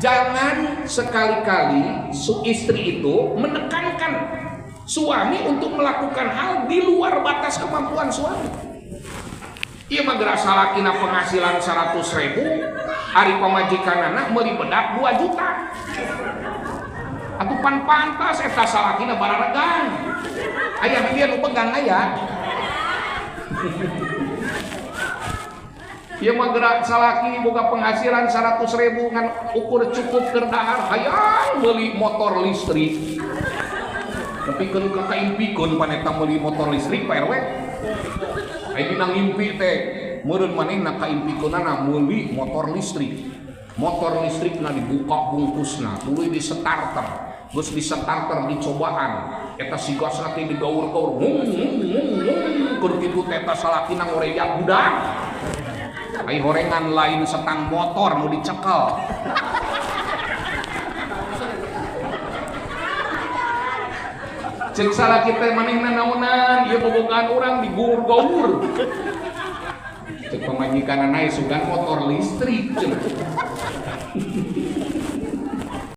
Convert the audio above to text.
jangan sekali-kali istri itu menekankan suami untuk melakukan hal di luar batas kemampuan suami. Iya mah gerak salakina penghasilan 100.000, hari pamajikan anak meuli bedak 2 juta. Atuh pan pantas eta salakina bararegang. Aya dia nu pegang aya. Ieu mah gerak salaki boga penghasilan 100.000 ngan ukur cukup keur dahar hayang meuli motor listrik. Tapi keur kaimpikeun paneta meuli motor listrik Pak RW. Aya dina ngimpi teh meureun manehna kaimpikeunana meuli motor listrik. Motor listrikna dibuka bungkusna, tuluy di starter. Terus di starter dicobaan eta si gasna teh digaur-gaur keur kitu teh eta salakina ngoreja budak. Ai horengan lain setang motor mau dicekel. Cek salaki teh manehna naonan ieu bobogaan urang digaur-gaur. Cek pamajikanana sugan motor listrik cenah.